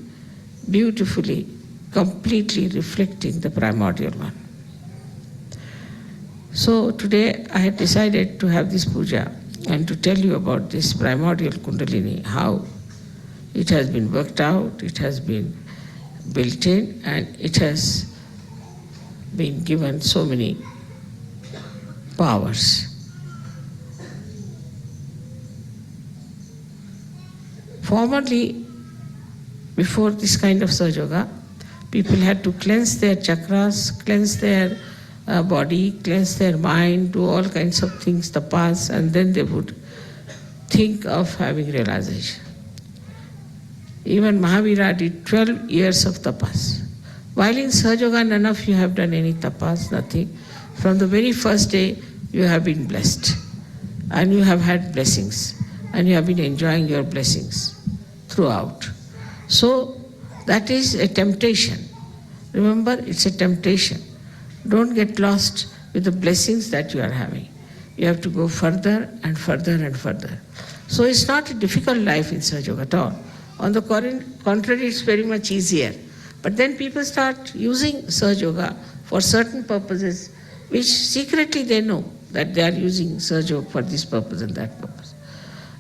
beautifully, completely reflecting the primordial one. So today I had decided to have this puja and to tell you about this primordial Kundalini, how it has been worked out, it has been built in, and it has been given so many powers. Formerly, before this kind of Sahaja, people had to cleanse their chakras, cleanse their body, cleanse their mind, do all kinds of things, tapas, and then they would think of having realization. Even Mahavira did 12 years of tapas. While in Sahaja, none of you have done any tapas, nothing. From the very first day, you have been blessed, and you have had blessings, and you have been enjoying your blessings throughout. So that is a temptation. Remember, it's a temptation. Don't get lost with the blessings that you are having. You have to go further and further and further. So it's not a difficult life in Sahaja at all. On the contrary, it's very much easier. But then people start using Sahaja for certain purposes, which secretly they know that they are using Sahaja for this purpose and that purpose.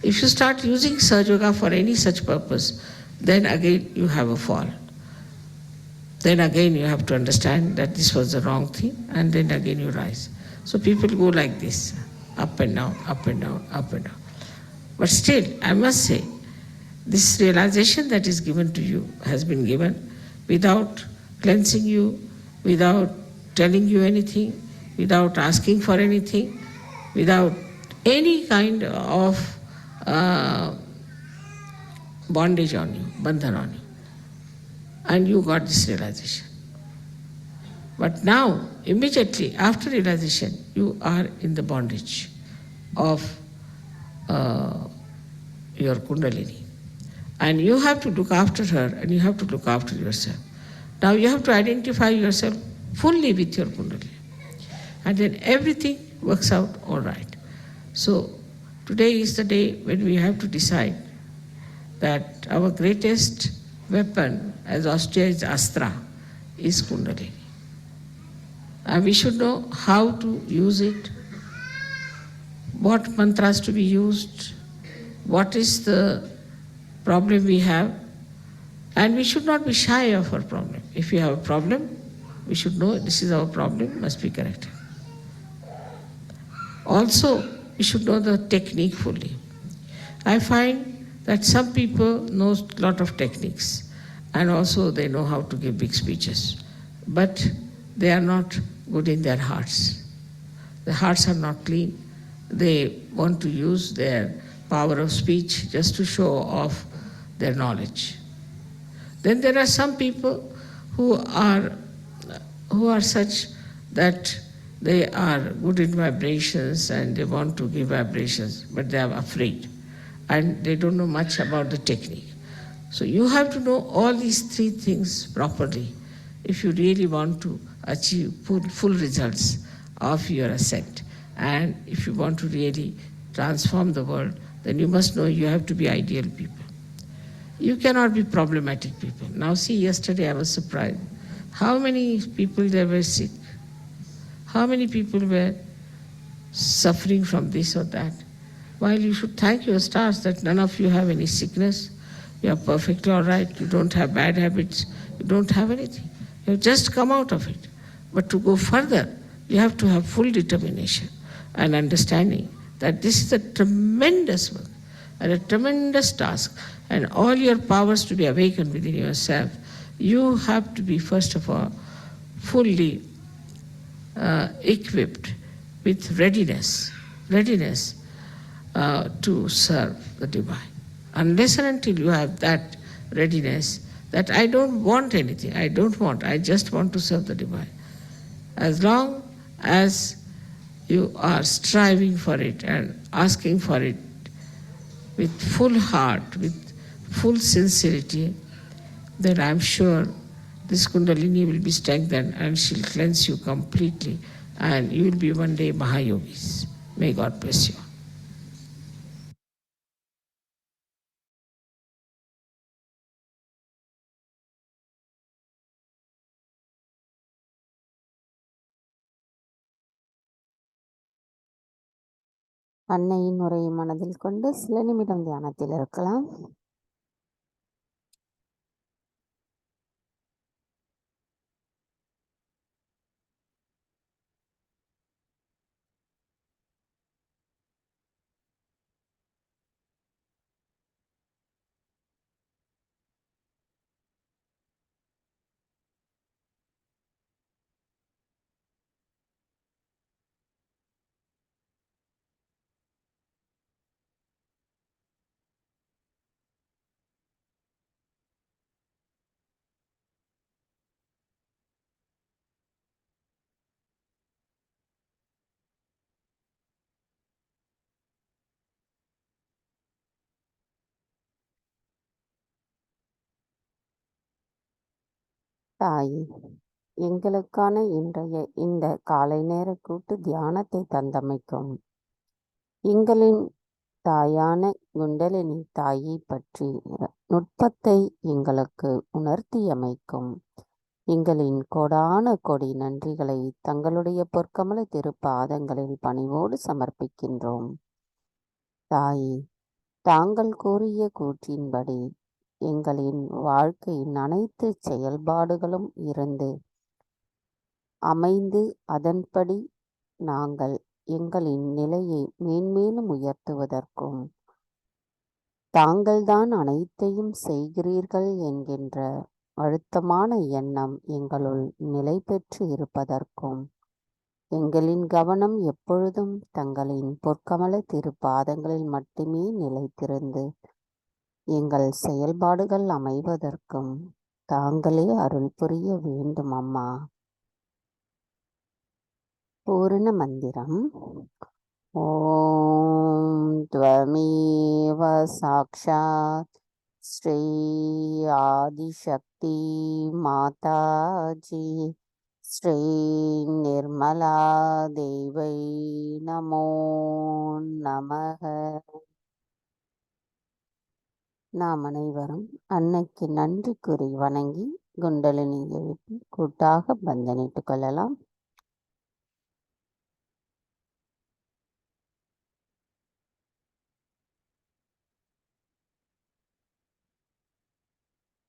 If you start using Sahaja for any such purpose, then again you have a fall. Then again you have to understand that this was the wrong thing, and then again you rise. So people go like this, up and down, up and down, up and down. But still, I must say, this realization that is given to you has been given without cleansing you, without telling you anything, without asking for anything, without any kind of bondage on you, bandhan on you. And you got this realization. But now, immediately after realization, you are in the bondage of your Kundalini. And you have to look after her and you have to look after yourself. Now you have to identify yourself fully with your Kundalini. And then everything works out all right. So today is the day when we have to decide that our greatest weapon as Austria is Astra, is Kundalini. And we should know how to use it, what mantras to be used, what is the problem we have, and we should not be shy of our problem. If we have a problem, we should know this is our problem, must be corrected. Also, we should know the technique fully. I find that some people know a lot of techniques and also they know how to give big speeches, but they are not good in their hearts. Their hearts are not clean. They want to use their power of speech just to show off their knowledge. Then there are some people who are such that they are good in vibrations and they want to give vibrations, but they are afraid and they don't know much about the technique. So you have to know all these three things properly if you really want to achieve full results of your ascent. And if you want to really transform the world, then you must know you have to be ideal people. You cannot be problematic people. Now see, yesterday I was surprised. How many people there were sick? How many people were suffering from this or that? While you should thank your stars that none of you have any sickness, you are perfectly all right, you don't have bad habits, you don't have anything. You have just come out of it. But to go further, you have to have full determination and understanding that this is a tremendous work and a tremendous task, and all your powers to be awakened within yourself. You have to be, first of all, fully equipped with readiness to serve the divine. Unless and until you have that readiness, that I don't want anything, I just want to serve the divine. As long as you are striving for it and asking for it with full heart, with full sincerity, then I'm sure this Kundalini will be strengthened and she'll cleanse you completely and you will be one day Mahayogis. May God bless you. அன்னையின் உரையை மனதில் கொண்டு சில நிமிடம் தியானத்தில் இருக்கலாம். தாயே, எங்களுக்கான இன்றைய இந்த காலை நேர கூட்டு தியானத்தை தந்தமைக்கும் எங்களின் தாயான குண்டலினி தாயை பற்றி நுட்பத்தை எங்களுக்கு உணர்த்தியமைக்கும் எங்களின் கோடான கொடி நன்றிகளை தங்களுடைய பொற்கமல திருப்பாதங்களில் பணிவோடு சமர்ப்பிக்கின்றோம். தாயே, தாங்கள் கூறிய கூற்றின்படி எங்களின் வாழ்க்கையின் அனைத்து செயல்பாடுகளும் இருந்து அமைந்து அதன்படி நாங்கள் எங்களின் நிலையை மேன்மேலும் உயர்த்துவதற்கும் தாங்கள்தான் அனைத்தையும் செய்கிறீர்கள் என்கின்ற அழுத்தமான எண்ணம் எங்களுள் நிலை பெற்று இருப்பதற்கும் எங்களின் கவனம் எப்பொழுதும் தங்களின் பொற்கமல திருப்பாதங்களில் மட்டுமே நிலைத்திருந்து எங்கள் செயல்பாடுகள் அமைவதற்கும் தாங்களே அருள் புரிய வேண்டும் அம்மா. பூரண மந்திரம். ஓம் த்வமேவ சாக்ஷாத் ஸ்ரீ ஆதிசக்தி மாதாஜி ஸ்ரீ நிர்மலா தேவை நமோ நமக. நாம் அனைவரும் அன்னைக்கு நன்றி கூறி வணங்கி குண்டலினியை எழுப்பி கூட்டாக பந்தனிட்டுக் கொள்ளலாம்.